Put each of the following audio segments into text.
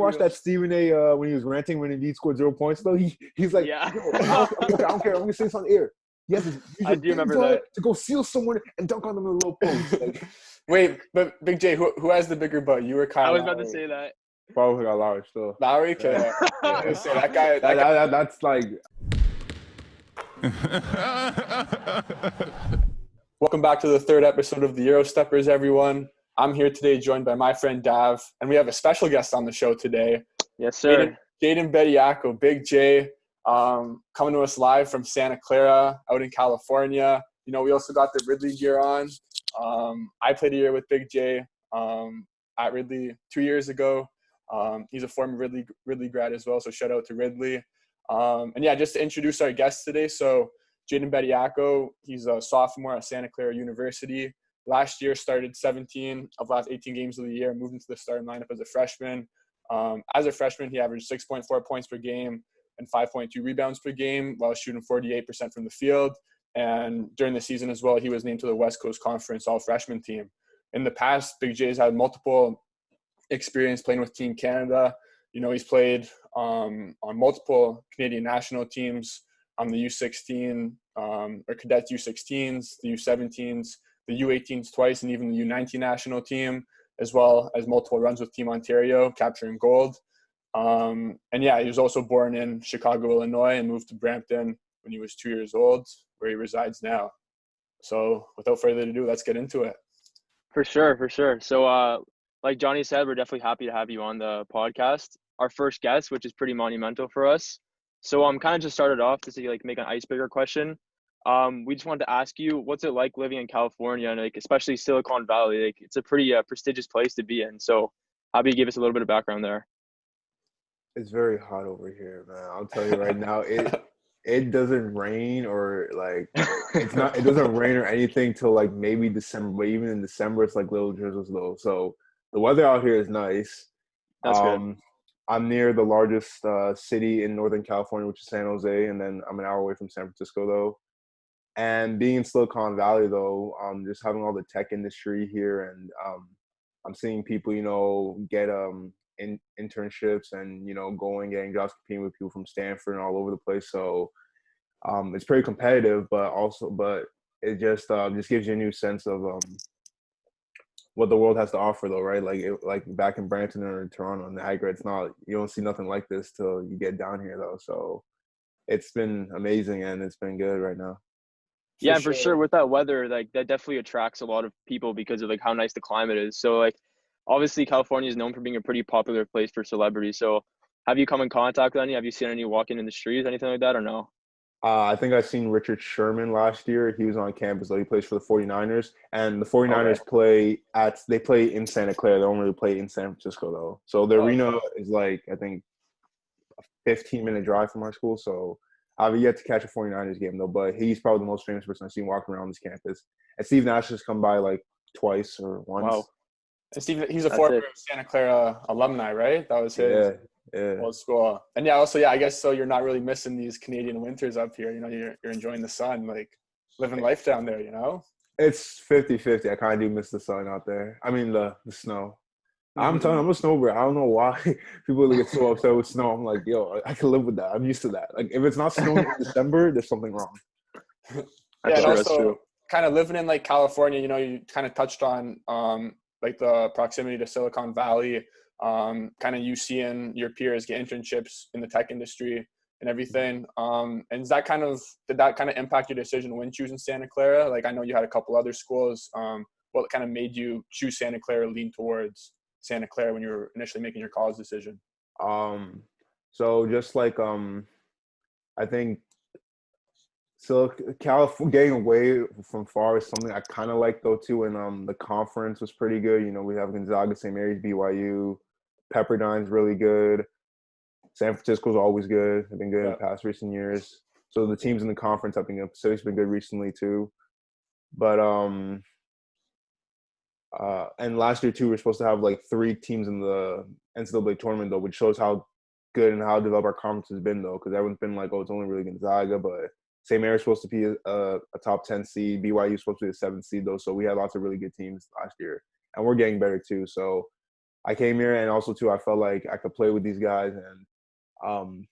watch that Stephen A. When he was ranting when he scored 0 points though? He's like, Yeah. Yo, I don't care. I'm gonna say this on the air. Yes, use I your do big remember butt that. to go seal someone and dunk on them in a low post. Like, Wait, but Big J, who has the bigger butt? You or Kyle? I was about Lowry? to say that. probably got Lowry still. Lowry. Okay. Yeah. I was gonna say that guy. That's like. Welcome back to the third episode of the Eurosteppers, everyone. I'm here today joined by my friend Dav, and we have a special guest on the show today. Yes, sir. Jaden Bediako, Big J, coming to us live from Santa Clara out in California. You know, we also got the Ridley gear on. I played a year with Big J at Ridley 2 years ago. He's a former Ridley grad as well, so shout out to Ridley. And yeah, just to introduce our guest today. So Jaden Bediako, he's a sophomore at Santa Clara University. Last year started 17 of last 18 games of the year, moved into the starting lineup as a freshman. As a freshman, he averaged 6.4 points per game and 5.2 rebounds per game while shooting 48% from the field. And during the season as well, he was named to the West Coast Conference All-Freshman team. In the past, Big J's had multiple experience playing with Team Canada. You know, he's played on multiple Canadian national teams, on the U16 or cadet U16s, the U17s, the U18s twice, and even the U19 national team, as well as multiple runs with Team Ontario, capturing gold. And yeah, he was also born in Chicago, Illinois, and moved to Brampton when he was 2 years old, where he resides now. So without further ado, let's get into it. For sure. So, like Johnny said, we're definitely happy to have you on the podcast. Our first guest, which is pretty monumental for us. So kind of just started off to see, like, make an icebreaker question. We just wanted to ask you, what's it like living in California, and like especially Silicon Valley? Like, it's a pretty prestigious place to be in. So how about you give us a little bit of background there? It's very hot over here, man. I'll tell you right now. It doesn't rain or like it doesn't rain or anything till like maybe December. But even in December, it's like little drizzles low. So the weather out here is nice. That's good. I'm near the largest city in Northern California, which is San Jose, and then I'm an hour away from San Francisco, though. And being in Silicon Valley, though, just having all the tech industry here, and I'm seeing people, you know, get internships and, you know, getting jobs, competing with people from Stanford and all over the place. So it's pretty competitive, but it just gives you a new sense of what the world has to offer, though, right? Like back in Brampton or Toronto, Niagara, it's not, you don't see nothing like this till you get down here, though. So it's been amazing and it's been good right now. Yeah, for sure. With that weather, like that definitely attracts a lot of people because of like how nice the climate is. So like obviously California is known for being a pretty popular place for celebrities. So have you come in contact with any? Have you seen any walking in the streets, anything like that, or no? I think I've seen Richard Sherman last year. He was on campus, though. He plays for the 49ers. And the 49ers play in Santa Clara. They don't really play in San Francisco, though. So the arena is like, I think, a 15-minute drive from our school. So I've yet to catch a 49ers game, though. But he's probably the most famous person I've seen walking around this campus. And Steve Nash has come by like twice or once. Wow. And Steve, he's a former Santa Clara alumni, right? That was his old school. And yeah, also, I guess so you're not really missing these Canadian winters up here. You know, you're enjoying the sun, like living life down there, you know? It's 50-50. I kind of do miss the sun out there. I mean, the snow. I'm telling you, I'm a snowbird. I don't know why people get so upset with snow. I'm like, yo, I can live with that. I'm used to that. Like, if it's not snowing in December, there's something wrong. That's true. Kind of living in like California, you know, you kind of touched on like the proximity to Silicon Valley, kind of you seeing your peers get internships in the tech industry and everything. And did that kind of impact your decision when choosing Santa Clara? Like, I know you had a couple other schools. What kind of made you choose Santa Clara, lean towards Santa Clara when you were initially making your college decision? So just like I think California, getting away from far is something I kind of like, though, too. And the conference was pretty good. You know, we have Gonzaga, St. Mary's, BYU, Pepperdine's really good. San Francisco's always good. They've been good in the past recent years. So the teams in the conference, I think Pacific's been good recently too. But and last year too, we were supposed to have like 3 teams in the NCAA tournament, though, which shows how good and how developed our conference has been, though, because everyone's been like, oh, it's only really Gonzaga, but St. Mary's supposed to be a top 10 seed. BYU is supposed to be a 7th seed, though. So we had lots of really good teams last year, and we're getting better too. So I came here, and also too, I felt like I could play with these guys, and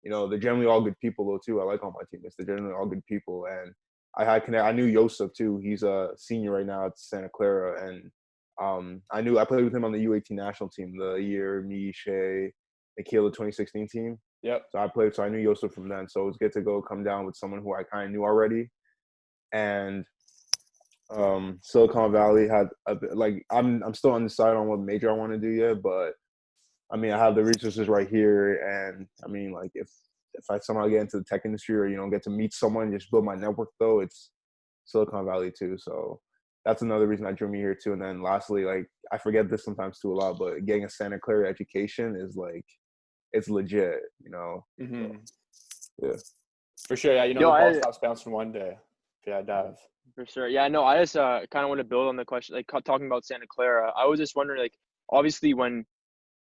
they're generally all good people though too. I like all my teammates; they're generally all good people, and I knew Joseph too. He's a senior right now at Santa Clara, and I played with him on the U18 national team the year me, Shay, Nikhil, the 2016 team. Yep. So I knew Joseph from then. So it was good to come down with someone who I kind of knew already, and Silicon Valley had I'm still undecided on what major I want to do yet, but I mean I have the resources right here, and I mean like if I somehow get into the tech industry or get to meet someone, just build my network though, it's Silicon Valley too. So that's another reason I drew me here too. And then lastly, like I forget this sometimes too a lot, but getting a Santa Clara education is like it's legit, Mm-hmm. So, yeah. For sure, yeah. The ball stops bouncing one day. Yeah, Dav. For sure. Yeah, no, I just kind of want to build on the question, like talking about Santa Clara. I was just wondering, like, obviously when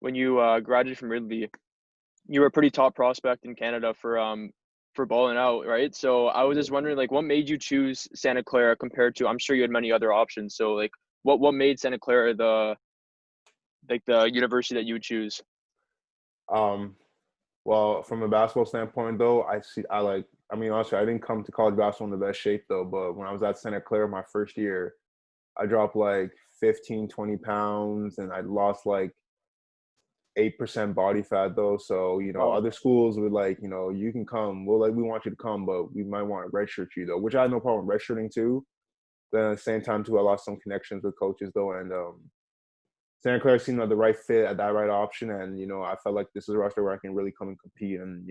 you graduated from Ridley, you were a pretty top prospect in Canada for balling out, right? So I was just wondering, like, what made you choose Santa Clara compared to, I'm sure you had many other options. So like, what made Santa Clara the university that you would choose? Well, from a basketball standpoint though, honestly, I didn't come to college basketball in the best shape though, but when I was at Santa Clara my first year, I dropped like 15, 20 pounds, and I lost like 8% body fat though. So, Oh. other schools would like, you can come. We want you to come, but we might want to redshirt you though, which I had no problem redshirting too. Then at the same time too, I lost some connections with coaches though, and Santa Clara seemed like the right fit at that right option, and I felt like this is a roster where I can really come and compete and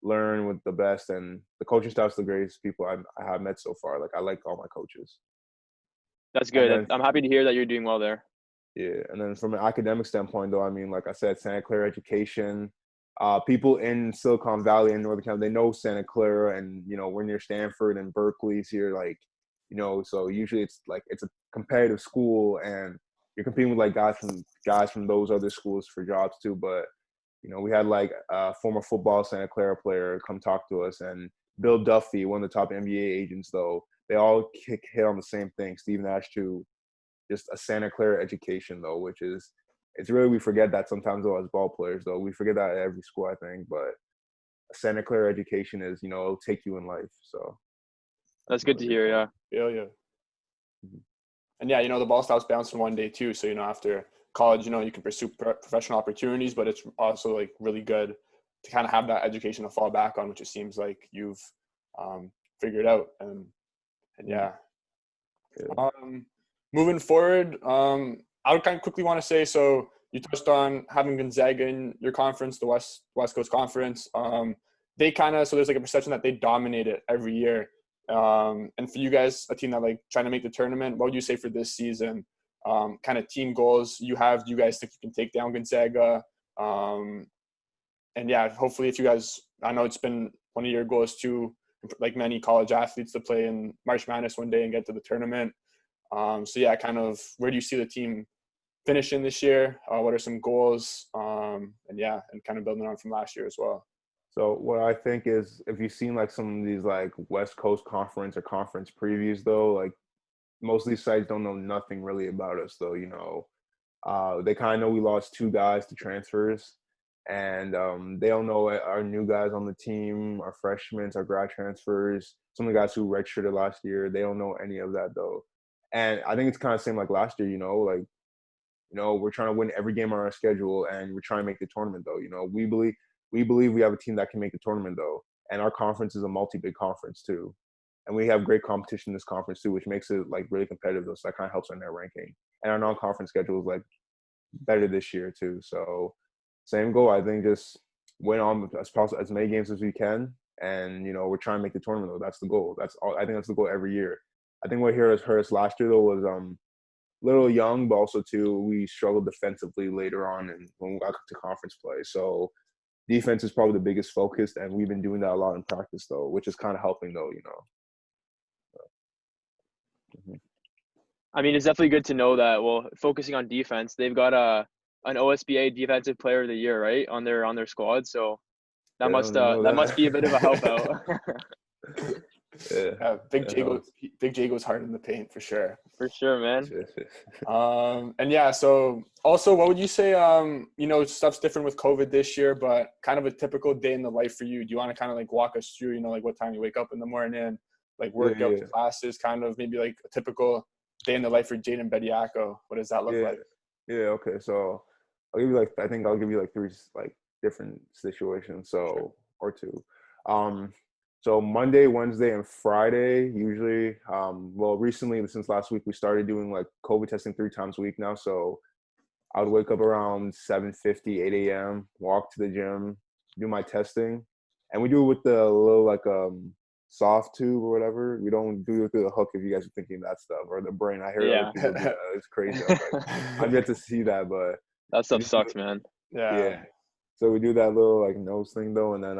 learn with the best, and the coaching staff's the greatest people I have met so far. Like I like all my coaches. That's good. I'm happy to hear that you're doing well there. Yeah, and then from an academic standpoint, though, I mean, like I said, Santa Clara education. People in Silicon Valley and Northern California, they know Santa Clara, and we're near Stanford and Berkeley's here, like so usually it's a competitive school, and you're competing with like guys from those other schools for jobs too. But we had like a former football Santa Clara player come talk to us, and Bill Duffy, one of the top NBA agents, though, they all hit on the same thing. Steve Nash too. Just a Santa Clara education though, which is it's really we forget that sometimes though as ball players though. We forget that at every school I think, but a Santa Clara education is, it'll take you in life. So that's good to hear, yeah. Yeah. Mm-hmm. And yeah, the ball stops bouncing one day too. So, after college, you can pursue professional opportunities, but it's also like really good to kind of have that education to fall back on, which it seems like you've figured out. And yeah. Moving forward, I would kind of quickly want to say, so you touched on having Gonzaga in your conference, the West Coast Conference. They so there's like a perception that they dominate it every year. And for you guys, a team that like trying to make the tournament, what would you say for this season? Kind of team goals you have? Do you guys think you can take down Gonzaga? And yeah, hopefully if you guys, I know it's been one of your goals too, like many college athletes, to play in March Madness one day and get to the tournament. So yeah, kind of where do you see the team finishing this year? What are some goals? And kind of building on from last year as well. So what I think is, if you've seen like some of these like West Coast Conference or conference previews though, like most of these sites don't know nothing really about us though, they kind of know we lost 2 guys to transfers, and they don't know our new guys on the team, our freshmen, our grad transfers, some of the guys who redshirted last year. They don't know any of that though. And I think it's kind of the same like last year, we're trying to win every game on our schedule, and we're trying to make the tournament though. We believe we have a team that can make the tournament though. And our conference is a multi-big conference too. And we have great competition in this conference too, which makes it like really competitive though. So that kind of helps our net ranking. And our non-conference schedule is like better this year too. So same goal, I think, just win on as many games as we can. And, we're trying to make the tournament though. That's the goal. That's all. I think that's the goal every year. I think what hurt us last year though was a little young, but also too we struggled defensively later on and when we got to conference play. So defense is probably the biggest focus, and we've been doing that a lot in practice though, which is kind of helping though. I mean, it's definitely good to know that. Well, focusing on defense, they've got an OSBA Defensive Player of the Year, right, on their squad. So that must be a bit of a help out. Big J goes hard in the paint for sure. For sure, man. And yeah, so also, what would you say? Stuff's different with COVID this year, but kind of a typical day in the life for you. Do you want to kind of like walk us through, like what time you wake up in the morning, like workouts, classes, kind of maybe like a typical day in the life for Jaden Bediako? What does that look like? Yeah. Okay. So I'll give you I think I'll give you three different situations. So or two. So Monday, Wednesday, and Friday, usually, recently, since last week, we started doing COVID testing 3 times a week now. So I would wake up around 7:50, 8 a.m., walk to the gym, do my testing. And we do it with the little soft tube or whatever. We don't do it through the hook if you guys are thinking that stuff, or the brain. I hear other people do that. It's crazy. I've yet to see that, but that stuff sucks, man. Yeah. So we do that little nose thing though, and then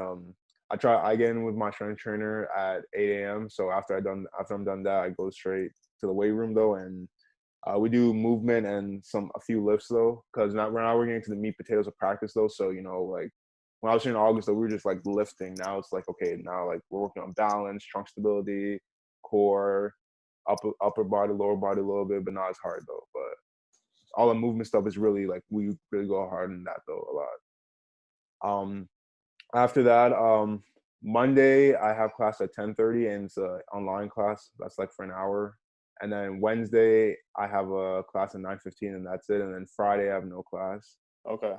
I get in with my strength trainer at 8 a.m. So after I'm done that, I go straight to the weight room though, and we do movement and a few lifts though, because we're not getting into the meat potatoes of practice though. So when I was in August though, we were just lifting. Now it's okay, now we're working on balance, trunk stability, core, upper body, lower body a little bit, but not as hard though. But all the movement stuff is really we really go hard in that though a lot. After that, Monday I have class at 10:30, and it's an online class. That's for an hour. And then Wednesday I have a class at 9:15, and that's it. And then Friday I have no class. Okay.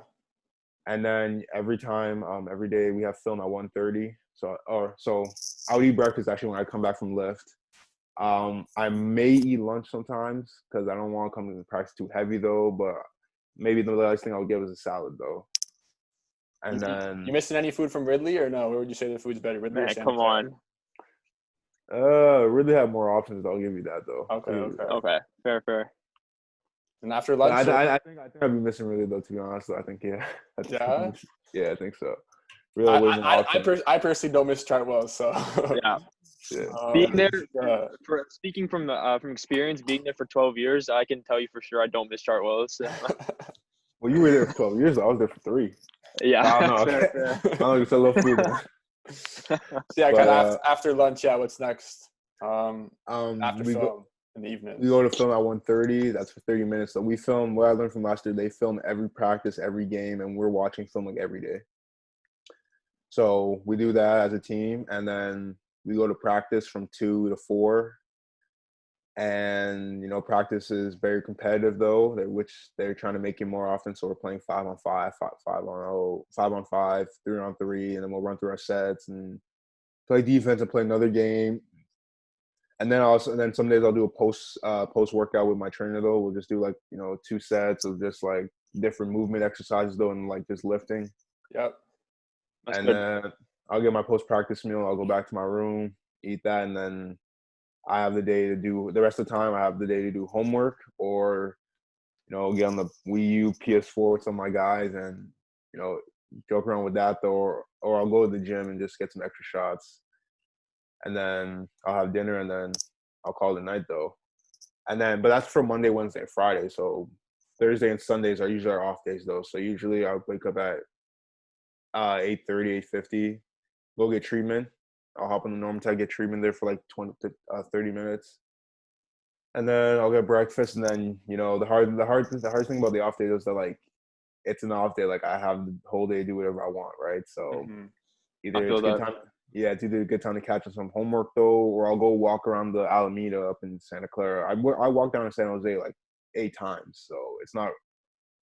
And then every day we have film at 1:30. So I would eat breakfast actually when I come back from lift. I may eat lunch sometimes because I don't want to come to practice too heavy though. But maybe the last thing I would get was a salad though. And then you missing any food from Ridley or no? Where would you say the food's better? Ridley or Santa Clara? Come on. Ridley have more options. I'll give you that though. Okay. Fair. And after lunch, I think I'd be missing Ridley though. To be honest, I think yeah. I think so. Really, I personally don't miss Chartwell, so yeah. Being there, speaking from experience, being there for 12 years, I can tell you for sure I don't miss Chartwell's. Well, you were there for 12 years. I was there for 3. Yeah. I don't know. I don't know. You said little food. So yeah, kind of after lunch. Yeah, what's next? After film in the evening. We go to film at 1:30. That's for 30 minutes. So we film. What I learned from last year, they film every practice, every game, and we're watching film every day. So we do that as a team, and then we go to practice from 2 to 4. And practice is very competitive though, which they're trying to make it more often. So we're playing 5-on-5, 5-on-0, 5-on-5, 3-on-3, and then we'll run through our sets and play defense and play another game. And then some days I'll do a post workout with my trainer though. We'll just do 2 sets of just different movement exercises though, and just lifting. Yep. That's and good. Then I'll get my post practice meal. I'll go back to my room, eat that, and then I have the day to do the rest of the time. I have the day to do homework or, get on the Wii U, PS4 with some of my guys and, joke around with that though, or I'll go to the gym and just get some extra shots. And then I'll have dinner and then I'll call it a night though. But that's for Monday, Wednesday, and Friday. So Thursday and Sundays are usually our off days though. So usually I'll wake up at 8:30, 8:50, go get treatment. I'll hop on the Normatec, get treatment there for 20 to 30 minutes. And then I'll get breakfast. And then, the hardest thing about the off day is that it's an off day. I have the whole day to do whatever I want, right? So either it's either a good time to catch up some homework though, or I'll go walk around the Alameda up in Santa Clara. I walked down to San Jose 8 times. So it's not,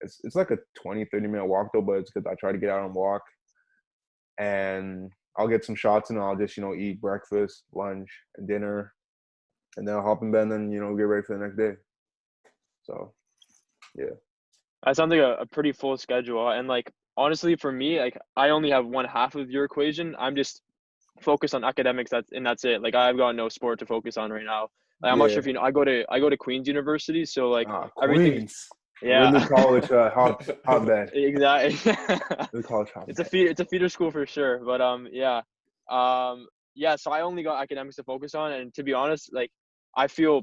it's a 20, 30-minute walk though, but it's good. I try to get out and walk. And I'll get some shots and I'll just, eat breakfast, lunch, and dinner. And then I'll hop in bed and then, get ready for the next day. So, yeah. That sounds like a pretty full schedule. And honestly, for me, I only have one half of your equation. I'm just focused on academics. That's it. I've got no sport to focus on right now. I'm not sure if I go to Queen's University. So everything. Queens. Yeah. Really college hotbed. Exactly. Really college hotbed. It's a feeder school for sure. But so I only got academics to focus on, and to be honest, I feel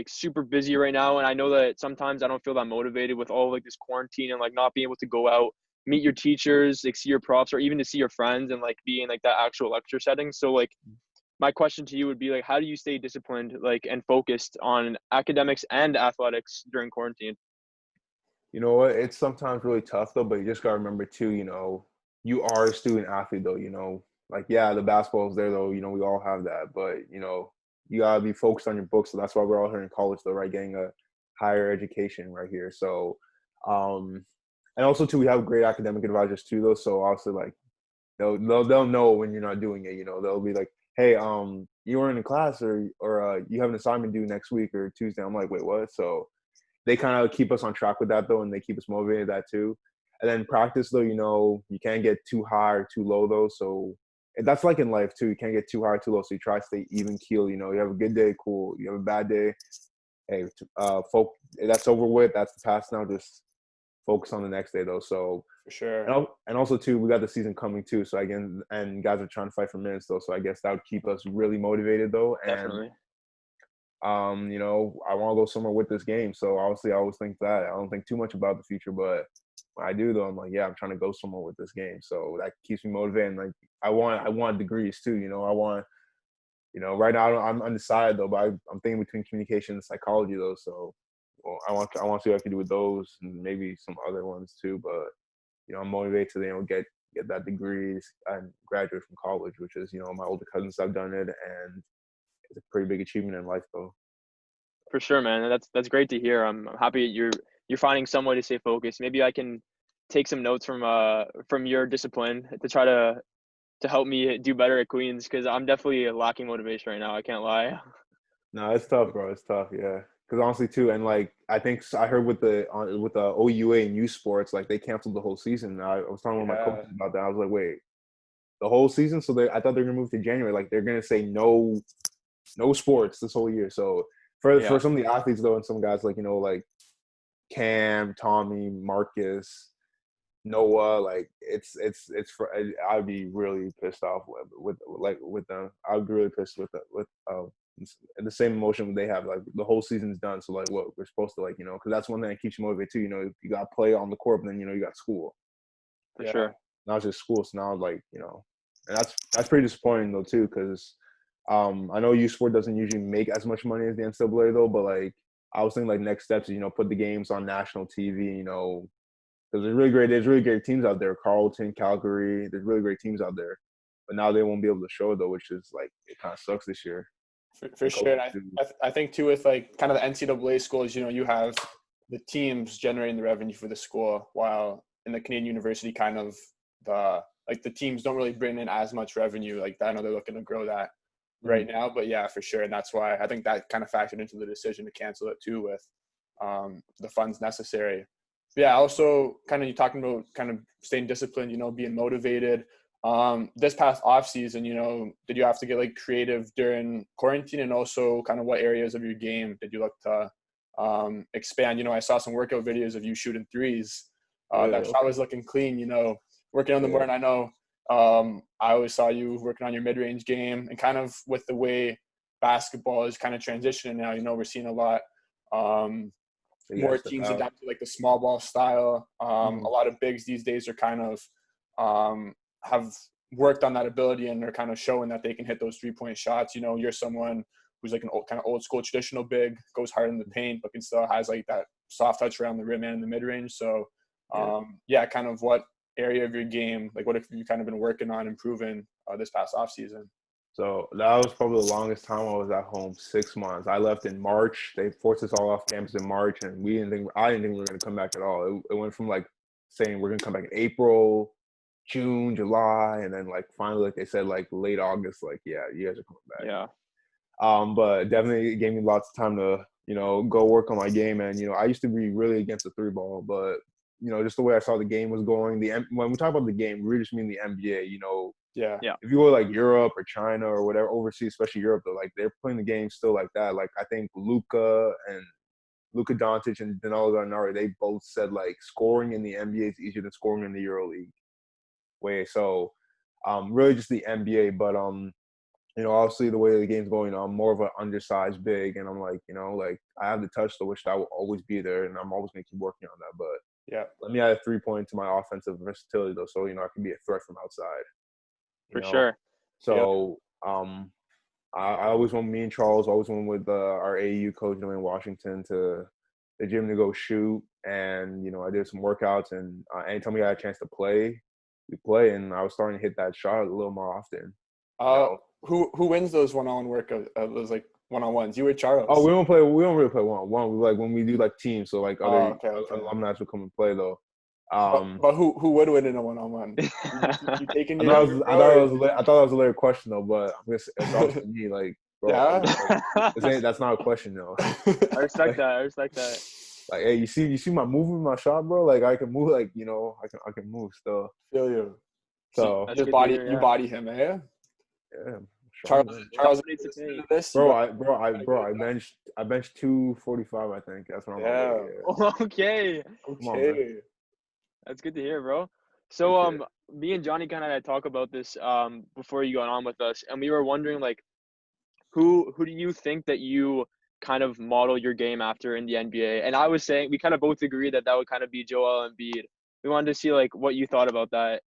super busy right now, and I know that sometimes I don't feel that motivated with all this quarantine and not being able to go out, meet your teachers, see your profs, or even to see your friends and be in that actual lecture setting. So my question to you would be like, how do you stay disciplined, like, and focused on academics and athletics during quarantine? You know what? It's sometimes really tough though, but you just gotta remember too, you are a student athlete though, like yeah, the basketball's there though, we all have that, but you gotta be focused on your books. So that's why we're all here in college though, right? Getting a higher education right here. So and also too, we have great academic advisors too though. So also like they'll know when you're not doing it, they'll be like, hey, you weren't in class or you have an assignment due next week or Tuesday. I'm like, wait, what? So they kind of keep us on track with that though, and they keep us motivated that too. And then practice though, you can't get too high or too low though. So that's like in life too. You can't get too high or too low. So you try to stay even keel. You have a good day, cool. You have a bad day, hey, that's over with. That's the past now. Just focus on the next day though. So For sure. and also too, we got the season coming too. So again, and guys are trying to fight for minutes though. So I guess that would keep us really motivated though. And Definitely. I want to go somewhere with this game. So obviously I always think that. I don't think too much about the future, but when I do though, I'm like, yeah, I'm trying to go somewhere with this game. So that keeps me motivated. And like I want degrees too, I want, right now I'm undecided though, but I'm thinking between communication and psychology though. So I want to see what I can do with those and maybe some other ones too. But, I'm motivated to, get that degree and graduate from college, which is, my older cousins have done it, and it's a pretty big achievement in life though. For sure, man. That's great to hear. I'm happy you're finding some way to stay focused. Maybe I can take some notes from your discipline to try to help me do better at Queens, because I'm definitely lacking motivation right now. I can't lie. No, it's tough, bro. It's tough, yeah. Because honestly, too, and like I think I heard with the OUA and U Sports, like they canceled the whole season. I was talking with my coaches about that. I was like, wait, the whole season? So I thought they were gonna move to January. Like they're gonna say no sports this whole year. So for some of the athletes though, and some guys like like Cam, Tommy, Marcus, Noah, like it's for I'd be really pissed off with them. I'd be really pissed with and the same emotion they have. Like the whole season's done, so like what we're supposed to because that's one thing that keeps you motivated too. You got to play on the court, but then you got school. For sure. Not just school, so now like and that's pretty disappointing though too, because I know U Sport doesn't usually make as much money as the NCAA though, but like I was thinking like next steps is put the games on national TV, because there's really great teams out there. Carleton, Calgary, there's really great teams out there, but now they won't be able to show it though, which is like it kind of sucks this year. For sure. And I think too with like kind of the NCAA schools, you have the teams generating the revenue for the school, while in the Canadian university kind of the teams don't really bring in as much revenue. Like I know they're looking to grow that right now, but yeah, for sure. And that's why I think that kind of factored into the decision to cancel it too, with the funds necessary. But yeah, also kind of you talking about kind of staying disciplined, being motivated. This past off season, did you have to get like creative during quarantine, and also kind of what areas of your game did you look to expand? I saw some workout videos of you shooting threes. That shot was looking clean, working on the board. And I know I always saw you working on your mid-range game, and kind of with the way basketball is kind of transitioning now, we're seeing a lot more teams adapt to like the small ball style. A lot of bigs these days are kind of have worked on that ability, and they're kind of showing that they can hit those 3-point shots. You're someone who's like an old school traditional big, goes hard in the paint, but can still has like that soft touch around the rim and in the mid range. So kind of what area of your game, like what have you kind of been working on improving this past off season? So that was probably the longest time I was at home, 6 months. I left in March. They forced us all off campus in March, and I didn't think we were going to come back at all. It went from like saying we're going to come back in April, June, July, and then like finally, like they said, like late August, like yeah, you guys are coming back. Yeah. But definitely it gave me lots of time to go work on my game, and I used to be really against the 3-ball, but just the way I saw the game was going. When we talk about the game, we just mean the NBA. Yeah. If you go like Europe or China or whatever overseas, especially Europe, though, like they're playing the game still like that. Like I think Luka Doncic and Danilo Gallinari, they both said like scoring in the NBA is easier than scoring in the EuroLeague way. So really just the NBA, but obviously the way the game's going, I'm more of an undersized big, and I'm like, like I have the touch, though, which that will always be there, and I'm always gonna keep working on that. But let me add a 3-point to my offensive versatility, though, so I can be a threat from outside. For sure. So I always went. Me and Charles always went with our AAU coach, in Washington, to the gym to go shoot, and I did some workouts, and anytime we had a chance to play, we play, and I was starting to hit that shot a little more often. Who wins those one-on-one those like one-on-ones? You or Oh, Charles? we don't play. We don't really play one-on-one. We like when we do like teams. So like other Okay. alumni will come and play though. But who would win in a one-on-one? You taking I your thought that was a later question though, but I guess it's up to me. Like, bro, Yeah. that's not a question though. I respect that. I respect that. Like, hey, you see my movement, my shot, bro. Like, I can move. Like, I can move still. Feel you. So That's just good to hear, you body him, eh? yeah. Charles, this, bro, I benched 245. I think that's what I'm. Yeah. Okay. Okay. That's good to hear, bro. So me and Johnny kind of had talk about this before you got on with us, and we were wondering like who do you think that you kind of model your game after in the NBA? And I was saying we kind of both agree that would kind of be Joel Embiid. We wanted to see like what you thought about that.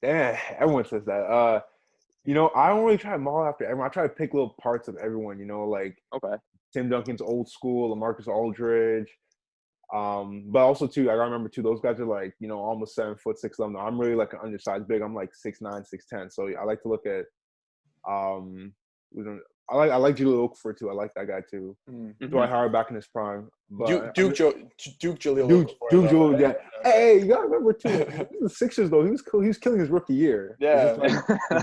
Yeah, everyone says that. I don't really try to model after everyone. I try to pick little parts of everyone. Like Okay. Tim Duncan's old school, LaMarcus Aldridge. But also too, I gotta remember too, those guys are like, almost 7'6". I'm really like an undersized big. I'm like 6'9", 6'10". So I like to look at I like Jahlil Okafor too. I like that guy too. Mm-hmm. Dwight Howard back in his prime. But Duke Jahlil Jahlil, yeah. Hey, you gotta remember too. The Sixers though, he was killing his rookie year. Yeah,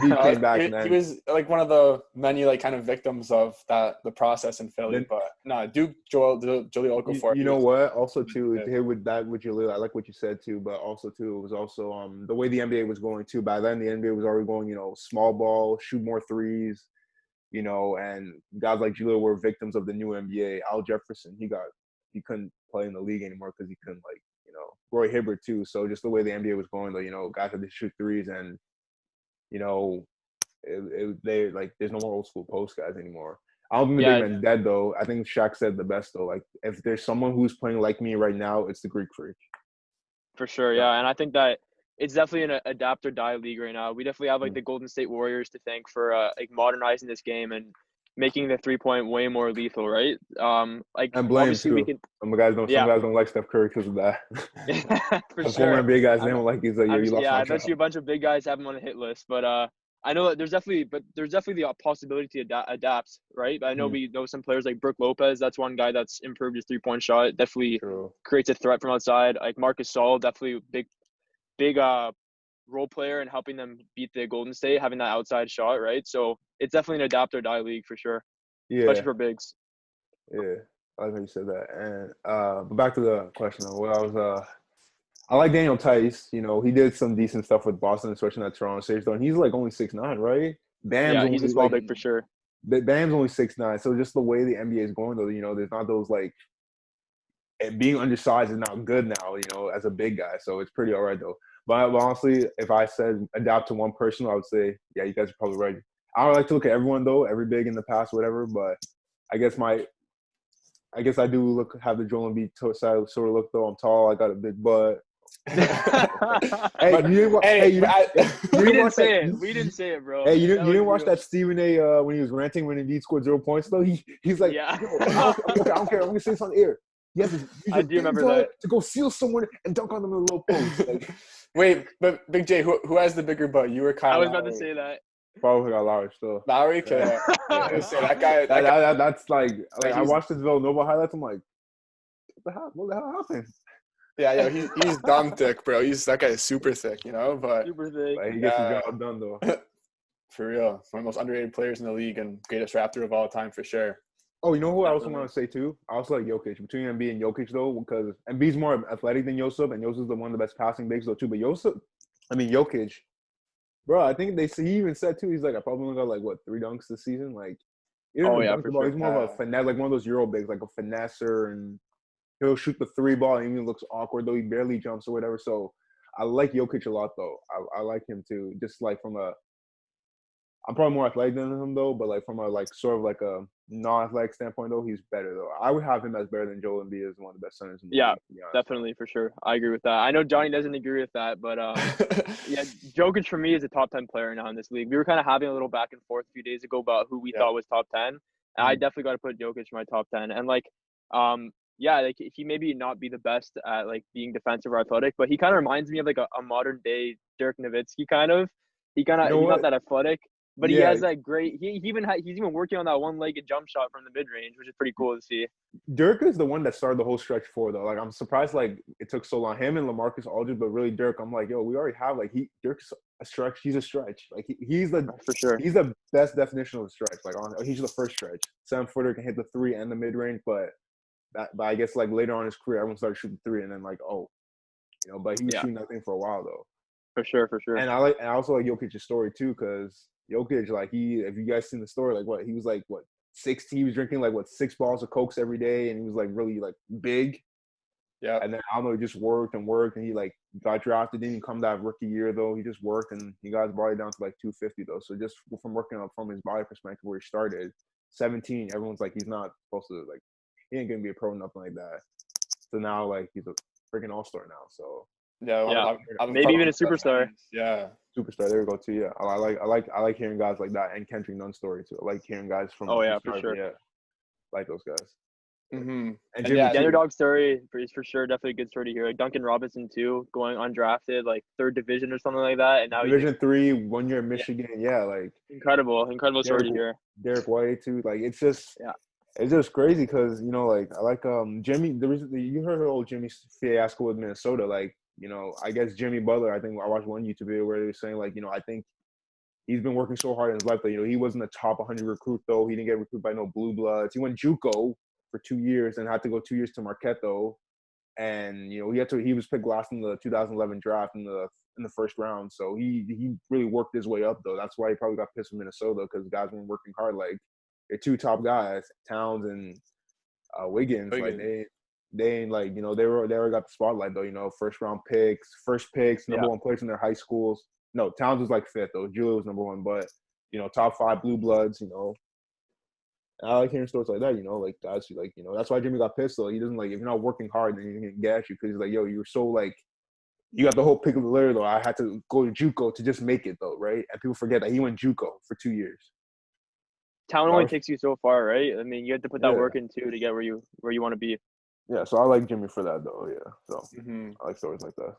he came back. He was like one of the many like kind of victims of the process in Philly. But no, Jahlil Okafor. You know what? Also too, here with Jahlil, I like what you said too. But also too, it was also the way the NBA was going too. By then, the NBA was already going, small ball, shoot more threes. And guys like Jahlil were victims of the new NBA. Al Jefferson, he couldn't play in the league anymore because he couldn't Roy Hibbert too. So just the way the NBA was going, though, guys had to shoot threes, and there's no more old school post guys anymore. I don't think the big man's dead though. I think Shaq said the best though. Like if there's someone who's playing like me right now, it's the Greek Freak. For sure, yeah, and I think that it's definitely an adapt or die league right now. We definitely have like the Golden State Warriors to thank for like modernizing this game and making the 3-point way more lethal, right? Like and blame obviously too. we can. Some guys don't like Steph Curry because of that. For some sure. Former big guys, they don't like he's like, you lost my I bet shot. you a bunch of big guys have him on a hit list, but I know that there's definitely the possibility to adapt, right? I know we know some players like Brook Lopez. That's one guy that's improved his 3-point shot. Definitely creates a threat from outside. Like Marcus Gasol, definitely big role player in helping them beat the Golden State, having that outside shot, right? So it's definitely an adapt or die league for sure. Yeah. Especially for bigs. Yeah. I like how you said that. And but back to the question though. I like Daniel Tice. He did some decent stuff with Boston, especially in that Toronto series though. And he's like only 6'9", right? Bam's he's a small big for sure. Bam's only 6'9". So just the way the NBA is going though, there's not those like being undersized is not good now, as a big guy. So it's pretty all right though. But honestly, if I said adapt to one person, I would say, yeah, you guys are probably right. I don't like to look at everyone though, every big in the past, whatever. But I guess I do have the Joel Embiid sort of look though. I'm tall, I got a big butt. We didn't say it, bro. Hey, you didn't watch that Stephen A. When he was ranting when Embiid scored 0 points though. He's like, yeah. I don't care. I'm gonna say this on the air. Yes, I do remember that. To go seal someone and dunk on them in a low post. Like, wait, but Big J, who has the bigger butt? You or Kyle? I was about to say that. Probably got Lowry still. Lowry, yeah. That guy. That's like I watched his Villanova highlights. I'm like, what the hell happened? Yeah, he's dumb thick, bro. That guy is super thick, but super thick. He gets his job done though. For real, one of the most underrated players in the league and greatest Raptor of all time for sure. Oh, you know who I also want to say too? I also like Jokic. Between Embiid and Jokic though, because Embiid's more athletic than Joseph, and Joseph's one of the best passing bigs though too. But Jokic, bro, I think he even said too. He's like, I probably only got like 3 dunks this season. Like, for sure. He's more of a finesse, like one of those Euro bigs, like a finesser, and he'll shoot the 3 ball. And even looks awkward though. He barely jumps or whatever. So I like Jokic a lot though. I like him too. Just like I'm probably more athletic than him though, but like from a like sort of like a non-athletic standpoint, though, he's better, though. I would have him as better than Joel Embiid as one of the best centers in the Yeah, league, to be honest. definitely, for sure. I agree with that. I know Johnny doesn't agree with that, but yeah, Jokic for me is a top 10 player now in this league. We were kind of having a little back and forth a few days ago about who we thought was top 10. And I definitely got to put Jokic in my top 10. And like, yeah, like he maybe not be the best at like being defensive or athletic, but he kind of reminds me of like a modern day Dirk Nowitzki kind of. He's not that athletic, but he has that great. He's even working on that one-legged jump shot from the mid range, which is pretty cool to see. Dirk is the one that started the whole stretch for, though. Like, I'm surprised like it took so long. Him and LaMarcus Aldridge, but really Dirk. I'm like, yo, we already have like Dirk's a stretch. He's a stretch. Like he's the for sure. He's the best definition of a stretch. Like he's the first stretch. 7-footer can hit the three and the mid range, but I guess like later on in his career, everyone started shooting three, and then like but he was shooting that thing for a while though. For sure. And I also like Jokic's story too, because Jokic, like if you guys seen the story, like he was like 60, he was drinking like 6 bottles of Cokes every day, and he was like really like big. Yeah. And then I don't know, he just worked, and he like got drafted. Didn't even come that rookie year though. He just worked, and he got his body down to like 250 though. So just from working up from his body perspective where he started, 17, everyone's like he's not supposed to like he ain't gonna be a pro, nothing like that. So now like he's a freaking all-star now. So maybe even a superstar. Yeah, superstar. There we go too. Yeah, I like hearing guys like that, and Kendrick Nunn's story too. I like hearing guys from. Oh yeah, for sure. Yeah, like those guys. Mm-hmm. And the underdog story is for sure definitely a good story to hear. Like Duncan Robinson too, going undrafted, like 3rd division or something like that, and now Division 3, 1 year in Michigan. Yeah, like incredible story to hear. Derek White too. Like it's just It's just crazy because like I like Jimmy. The reason you heard her old Jimmy fiasco with Minnesota, like. I guess Jimmy Butler, I think I watched one YouTube video where they were saying, like, I think he's been working so hard in his life that, he wasn't a top 100 recruit, though. He didn't get recruited by no blue bloods. He went JUCO for 2 years and had to go 2 years to Marquette, though. And, he was picked last in the 2011 draft in the first round. So he really worked his way up, though. That's why he probably got pissed with Minnesota, because guys weren't working hard. Like, their 2 top guys, Towns and Wiggins. Like, they ain't like, they already got the spotlight though, first picks, number 1 players in their high schools. No, Towns was like 5th though. Julia was number 1, but top 5 blue bloods, I like hearing stories like that, like guys like, that's why Jimmy got pissed though. He doesn't like, if you're not working hard, then he can get at you, because he's like, yo, you're so like, you got the whole pick of the litter though. I had to go to JUCO to just make it though, right? And people forget that he went JUCO for 2 years. Talent only takes you so far, right? I mean, you have to put that work in too to get where you want to be. Yeah, so I like Jimmy for that though. Yeah, so I like stories like that.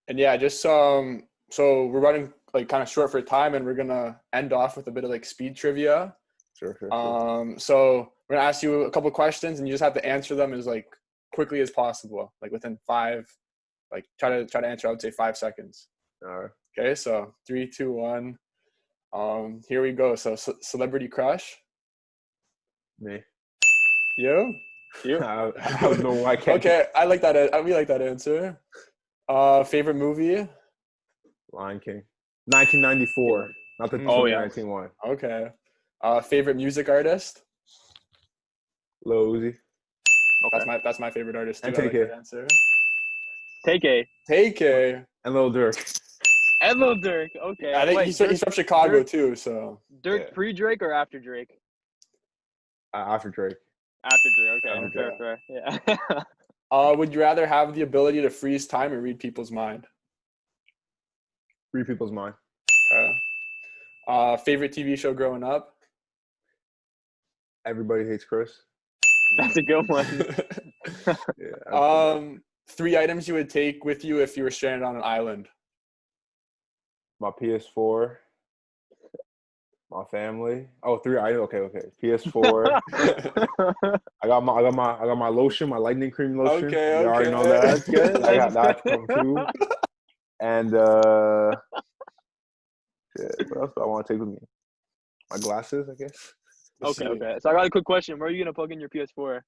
And yeah, just so we're running like kind of short for time, and we're gonna end off with a bit of like speed trivia. Sure. So we're gonna ask you a couple of questions, and you just have to answer them as like quickly as possible, like within 5. Like try to answer. I would say 5 seconds. All right. Okay, so 3, 2, 1. Here we go. So celebrity crush. Me. You. I don't know why I can't. Okay, I like that. We like that answer. Favorite movie? Lion King. 1994. Not the 2019 one. Okay. Favorite music artist? Lil Uzi. Okay. That's my favorite artist too. And Take that answer. Take A. And Lil Durk. Okay. I think he's from Chicago too. So. Dirk pre-Drake or after Drake? After Drake. After Drake. Okay. Fair. Yeah. Would you rather have the ability to freeze time or read people's mind? Read people's mind. Okay. Favorite TV show growing up? Everybody Hates Chris. That's a good one. Yeah. 3 items you would take with you if you were stranded on an island? My PS4. My family. Oh, 3 items. Okay. PS4. I got my lotion, my lightning cream lotion. Okay. You already know that. That's good. I got that from too. And what else do I want to take with me? My glasses, I guess. Okay. So I got a quick question. Where are you gonna plug in your PS4?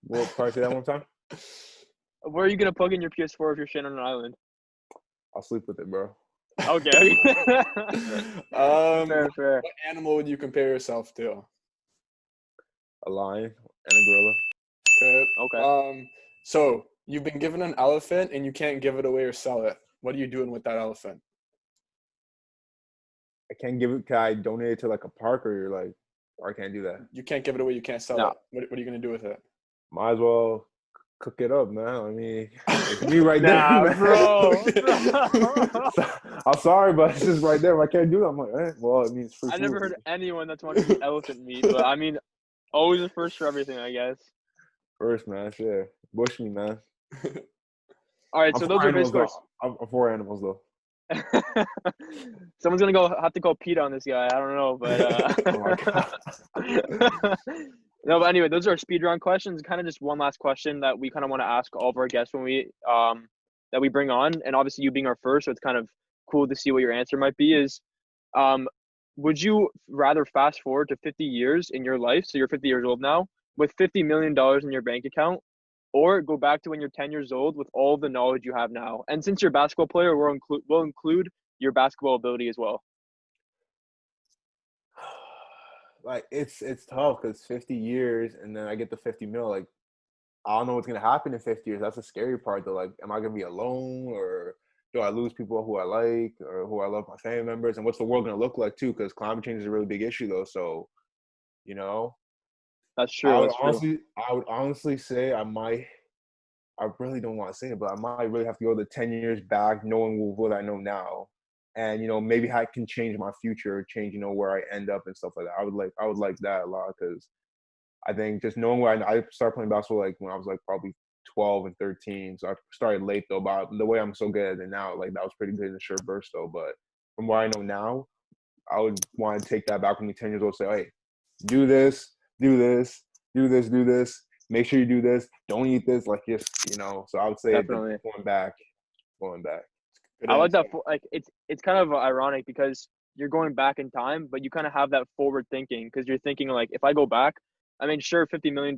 Well, probably say that one time. Where are you gonna plug in your PS4 if you're stranded on an island? I'll sleep with it, bro. Okay. Fair. What animal would you compare yourself to? A lion and a gorilla. Okay. So you've been given an elephant and you can't give it away or sell it. What are you doing with that elephant? I can't give it. Can I donate it to like a park, or you're like? Or I can't do that. You can't give it away. You can't sell No. it. What are you gonna do with it? Might as well cook it up, man. I mean, it's me right Nah, there, man. bro. I'm sorry, but it's just right there. If I can't do that, I'm like, well, it means free I food. never heard anyone that's wanted to eat elephant meat, but I mean, always a first for everything, I guess. First, man. Shit. Bush me, man. All right, I'm so for those are animals, basically. though. I'm for animals, though. Someone's gonna have to call Pete on this guy. I don't know, but Oh, my God. no. But anyway, those are speed round questions. Kind of just one last question that we kind of want to ask all of our guests when we that we bring on, and obviously you being our first, so it's kind of cool to see what your answer might be. Is would you rather fast forward to 50 years in your life, so you're 50 years old now, with $50 million in your bank account, or go back to when you're 10 years old with all the knowledge you have now? And since you're a basketball player, we'll include your basketball ability as well. Like, it's tough because 50 years and then I get the 50 mil. Like, I don't know what's going to happen in 50 years. That's the scary part, though. Like, am I going to be alone, or do I lose people who I like or who I love, my family members? And what's the world going to look like, too? Because climate change is a really big issue, though. So, you know, That's true. That's true. I would honestly say I really don't want to say it, but I might really have to go the 10 years back, knowing what I know now. And, maybe I can change my future, change, where I end up and stuff like that. I would like that a lot, because I think just knowing where I started playing basketball like when I was like probably 12 and 13. So I started late though, but the way I'm so good at it now, like that was pretty good in the short burst though. But from what I know now, I would want to take that back when you're 10 years old, say, hey, do this, do this, do this, do this. Make sure you do this. Don't eat this. Like, just, so I would say Definitely. going back. Good I like answer. that. Like, it's kind of ironic because you're going back in time, but you kind of have that forward thinking, because you're thinking like, if I go back, I mean, sure, $50 million,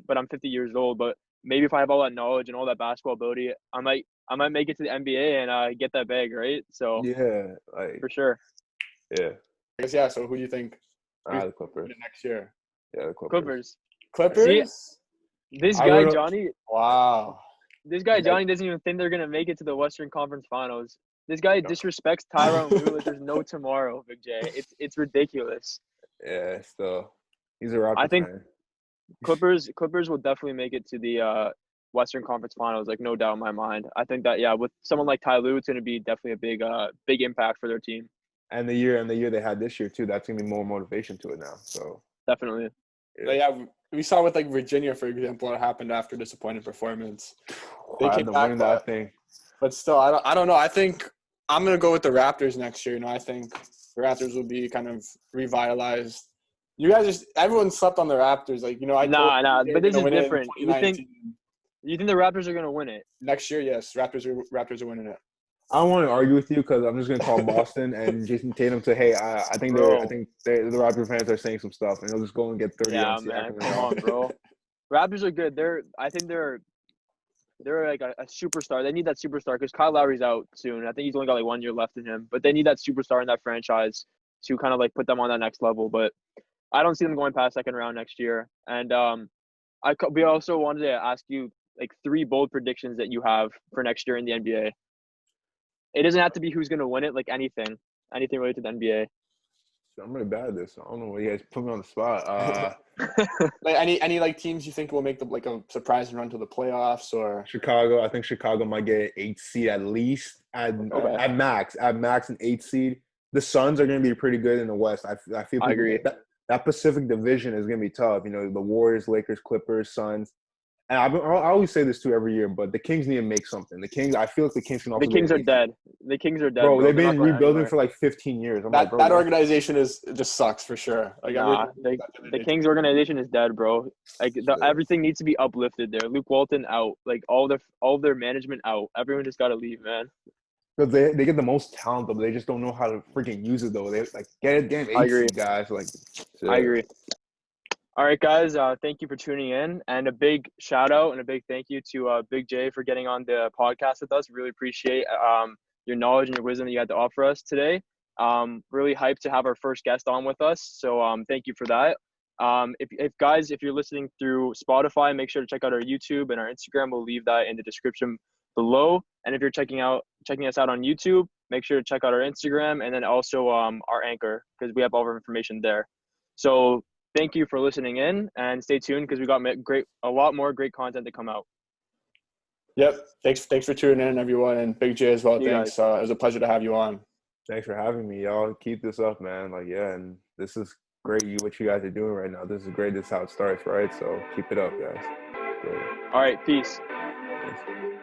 but I'm 50 years old. But maybe if I have all that knowledge and all that basketball ability, I might make it to the NBA and get that bag, right? So Yeah, like, for sure, yeah. I guess, yeah. So who do you think The Clippers. next year? Yeah, the Clippers. Clippers. Clippers? See, this I guy wrote- Johnny, Wow. this guy Johnny doesn't even think they're gonna make it to the Western Conference Finals. This guy disrespects Tyronn Lue like there's no tomorrow, Big J. It's ridiculous. Yeah, still. He's a Raptors I think fan. Clippers will definitely make it to the Western Conference Finals, like no doubt in my mind. I think that with someone like Ty Lue, it's going to be definitely a big impact for their team. And the year they had this year too, that's gonna be more motivation to it now. So Definitely. Yeah, we saw with like Virginia, for example, what happened after disappointed performance. They came back, that thing. But still, I don't know. I think I'm gonna go with the Raptors next year. I think the Raptors will be kind of revitalized. You guys everyone slept on the Raptors. Like, Nah, but this is different. You think the Raptors are gonna win it next year? Yes, Raptors are winning it. I don't want to argue with you because I'm just gonna call Boston and Jason Tatum to, hey, I think the Raptors fans are saying some stuff, and they'll just go and get 30 on man, come on, bro. Raptors are good. I think they're like a superstar. They need that superstar because Kyle Lowry's out soon. I think he's only got like 1 year left in him, but they need that superstar in that franchise to kind of like put them on that next level. But I don't see them going past second round next year. And we also wanted to ask you like 3 bold predictions that you have for next year in the NBA. It doesn't have to be who's going to win it, like anything related to the NBA. I'm really bad at this. I don't know why you guys put me on the spot. Like any like teams you think will make like a surprise run to the playoffs, or Chicago. I think Chicago might get an 8 seed at least, at max an 8 seed. The Suns are going to be pretty good in the West. I feel. I agree. That Pacific Division is going to be tough. The Warriors, Lakers, Clippers, Suns. And I always say this too every year, but the Kings need to make something. I feel like the Kings can also. The Kings are dead. The Kings are dead, bro. They've been rebuilding for like 15 years. That organization just sucks for sure. Like, the Kings organization is dead, bro. Like everything needs to be uplifted there. Luke Walton out. Like all their management out. Everyone just got to leave, man. Because they get the most talent, but they just don't know how to freaking use it though. They like get it, damn 8 seed guys. Like, I agree. All right, guys. Thank you for tuning in, and a big shout out and a big thank you to Big J for getting on the podcast with us. Really appreciate your knowledge and your wisdom that you had to offer us today. Really hyped to have our first guest on with us. So thank you for that. If you're listening through Spotify, make sure to check out our YouTube and our Instagram. We'll leave that in the description below. And if you're checking us out on YouTube, make sure to check out our Instagram and then also our Anchor, because we have all of our information there. So thank you for listening in, and stay tuned because we got a lot more great content to come out. Yep. Thanks for tuning in, everyone, and Big J as well. See you Thanks. guys. It was a pleasure to have you on. Thanks for having me, y'all. Keep this up, man. Like, yeah, and this is great what you guys are doing right now. This is great. This is how it starts, right? So keep it up, guys. All right, peace. Thanks.